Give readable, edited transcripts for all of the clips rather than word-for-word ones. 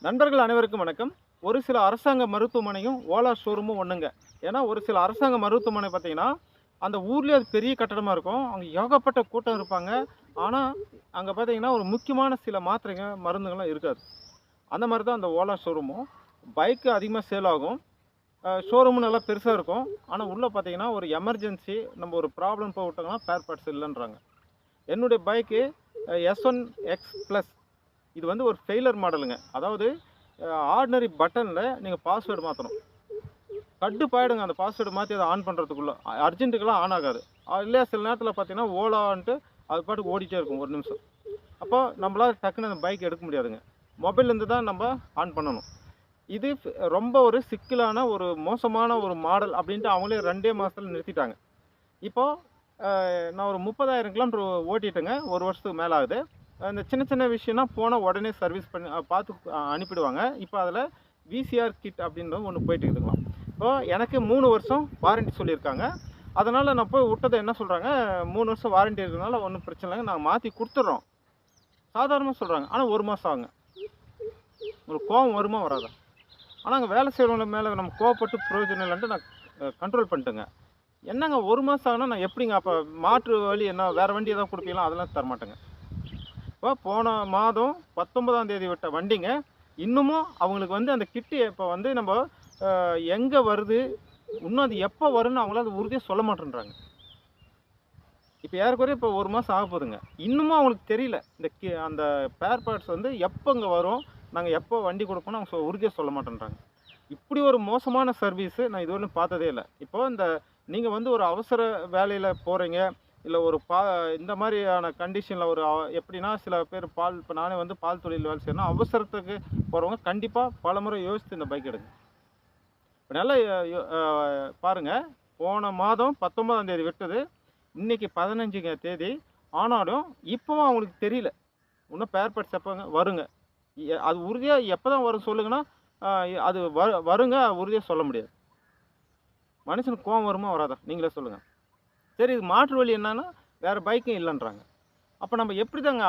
நண்பர்கள் அனைவருக்கும் வணக்கம். ஒரு சில அரசாங்க மருத்துவமனையும், ஓலா ஷோரூமும் ஒண்ணுங்க. ஏன்னா, ஒரு சில அரசாங்க மருத்துவமனை பார்த்தீங்கன்னா, அந்த ஊர்லயே அது பெரிய கட்டடமா இருக்கும். அங்க ஏகப்பட்ட கூட்டம் இருப்பாங்க. ஆனா, அங்க பார்த்தீங்கன்னா, ஒரு முக்கியமான சில மாத்திரைங்க, மருந்துகள்லாம் இருக்காது. அந்த மாரி தான் அந்த ஓலா ஷோரூமும். பைக் அதிகமா சேல் ஆகும். ஷோரூமும் நல்லா பெருசா இருக்கும். ஆனா, உள்ள பார்த்தீங்கன்னா, ஒரு எமர்ஜென்சி நம்ம ஒரு ப்ராப்ளம் விட்டோம்னா, ஸ்பேர் பார்ட்ஸ் இல்லன்றாங்க. என்னுடைய பைக்கு S1 X ப்ளஸ். இது வந்து ஒரு ஃபெயிலியர் மாடலுங்க. அதாவது ஆர்டினரி பட்டன்ல நீங்க பாஸ்வேர்ட் மாத்தணும். கடுப்பாயிடுங்க அந்த பாஸ்வேர்ட் மாத்தி அத ஆன் பண்றதுக்குள்ள. அர்ஜென்ட்டுக்குலாம் ஆன் ஆகாது. இல்லையா சில நேரத்தில பார்த்தீங்கன்னா, ஓலான்ட்டு அது பாட்டுக்கு ஓடிட்டே இருக்கும் 1 நிமிஷம். அப்போ நம்மளால டக்குனு அந்த பைக் எடுக்க முடியாதுங்க. மொபைல்லேருந்து தான் நம்ப ஆன் பண்ணணும். இது ரொம்ப ஒரு சிக்கலான, ஒரு மோசமான ஒரு மாடல் அப்டின்ட்டு அவங்களே 2 மாசத்துல நிறுத்திட்டாங்க. இப்போ நான் ஒரு 30,000 கிலோமீட்டர் ஓட்டிட்டேங்க. 1 வருஷத்துக்கு மேல ஆகுது. இந்த சின்ன சின்ன விஷயம்னா போனா உடனே சர்வீஸ் பண்ணி பார்த்து அனுப்பிடுவாங்க. இப்போ அதில விசிஆர் கிட் அப்படின்றது ஒண்ணு போயிட்டு இருக்குதுங்களாம். இப்போ எனக்கு 3 வருஷம் வாரண்டி சொல்லியிருக்காங்க. அதனால நான் போய் விட்டத என்ன சொல்றாங்க, 3 வருஷம் வாரண்டி இருக்கிறதுனால ஒண்ணும் பிரச்சனை இல்லங்க. நாங்க மாத்தி குடுத்துடுறோம். சாதாரணமா சொல்றாங்க. ஆனா 1 மாசம் ஆகுங்க. உங்களுக்கு கோவம் வருமா? வராதா? ஆனா அங்க வேலை செய்றவங்க மேல நம்ம கோவப்பட்டு பிரயோஜனம் இல்லன்ட்டு நான் கண்ட்ரோல் பண்ணிட்டேங்க. என்னங்க 1 மாசம் ஆகுனா நான் எப்படிங்க அப்ப மாற்று வழி என்ன வேற வண்டி ஏதாவது குடுப்பீங்களா? அதெல்லாம் தரமாட்டேங்க. இப்போ போன மாதம் 19ஆம் தேதி விட்ட வண்டிங்க. இன்னமும் அவங்களுக்கு வந்து அந்த கிட்டு இப்ப வந்து நம்ப எங்க வருது? இன்னும் அது எப்ப வரும்னு அவங்களால உறுதியா சொல்ல மாட்டேன்றாங்க. இப்ப ஏறக்குறைய இப்போ 1 மாசம் ஆகப்போதுங்க. இன்னமும் அவங்களுக்கு தெரியல. இந்த அந்த ஸ்பேர் பார்ட்ஸ் வந்து எப்பங்க வரும்? நாங்க எப்போ வண்டி குடுப்போம்னு அவங்க உறுதியா சொல்ல மாட்டேன்றாங்க. இப்படி ஒரு மோசமான சர்வீஸு நான் இதுவரையும் பார்த்ததே இல்ல. இப்போ இந்த நீங்க வந்து ஒரு அவசர வேலையில போறீங்க. இல்ல ஒரு இந்த மாரியான கண்டிஷன்ல ஒரு எப்படின்னா சில பேர் இப்ப நானே வந்து பால் தொழில் வேலை செய்றேன்னா, அவசரத்துக்கு போறவங்க கண்டிப்பா பலமுறை யோசித்து இந்த பைக் எடுங்க. இப்ப நல்லா யோ அ பாருங்க. போன மாதம் 19ஆம் தேதி விட்டது. இன்னைக்கு 15ங்க தேதி. ஆனாலும் இப்பவும் அவங்களுக்கு தெரியல. இன்னும் ஸ்பேர் பார்ட்ஸ் எப்பங்க வருங்க. அது உறுதியா எப்பதான் வரும் சொல்லுங்கன்னா, அ அது வருங்க உறுதியா சொல்ல முடியாது. மனுஷனுக்கு கோவம் வருமா? வராதா? நீங்களே சொல்லுங்க. சரி இது மாற்று வழி என்னன்னா, வேற பைக்கும் இல்லன்றாங்க. அப்ப நம்ம எப்படிதாங்க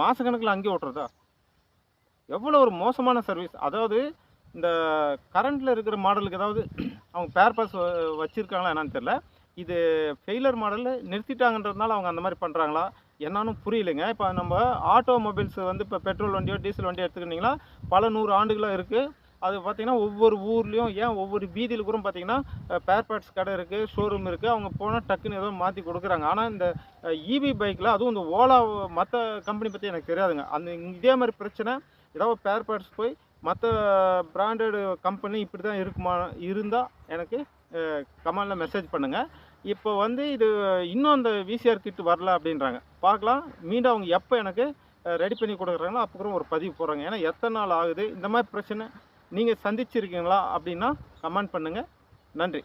மாசக்கணக்குல அங்கேயே ஓட்டுறதா? எவ்வளோ ஒரு மோசமான சர்வீஸ். அதாவது இந்த கரண்ட்ல இருக்கிற மாடலுக்கு ஏதாவது அவங்க ஸ்பேர் பார்ட்ஸ் வச்சிருக்காங்களா என்னன்னு தெரியல. இது ஃபெயிலியர் மாடல்ல நிறுத்திட்டாங்கன்றதுனால அவங்க அந்த மாரி பண்றாங்களா? என்னான்னு புரியலைங்க. இப்ப நம்ம ஆட்டோமொபைல்ஸ் வந்து இப்ப பெட்ரோல் வண்டியோ, டீசல் வண்டியோ எடுத்துக்கிட்டீங்கன்னா, பல 100 ஆண்டுகளா இருக்கு. அது பார்த்தீங்கன்னா, ஒவ்வொரு ஊர்லயும் ஏன் ஒவ்வொரு வீதியில கூட பார்த்தீங்கன்னா, ஸ்பேர் பார்ட்ஸ் கடை இருக்கு, ஷோரூம் இருக்கு. அவங்க போனா டக்குன்னு ஏதோ மாத்தி குடுக்குறாங்க. ஆனா இந்த ஈவி பைக்ல அதுவும் இந்த ஓலா மத்த கம்பெனி பத்தி எனக்கு தெரியாதுங்க. இதே மாரி பிரச்சனை ஏதாவது ஸ்பேர் பார்ட்ஸ் போய் மத்த பிராண்டட் கம்பெனி இப்படி தான் இருக்குமா? இருந்தா எனக்கு கமெண்ட்ல மெசேஜ் பண்ணுங்க. இப்போ வந்து இது இன்னும் அந்த விசிஆர் கிட் வரல அப்படின்றாங்க. பார்க்கலாம். மீண்டும் அவங்க எப்போ எனக்கு ரெடி பண்ணி குடுக்குறாங்களோ, அப்போ கூட ஒரு பதிவு போடுறேங்க. ஏன்னா எத்தன நாள் ஆகுது? இந்த மாரி பிரச்சனை நீங்க சந்திச்சிருக்கீங்களா? அப்படின்னா கமெண்ட் பண்ணுங்க. நன்றி.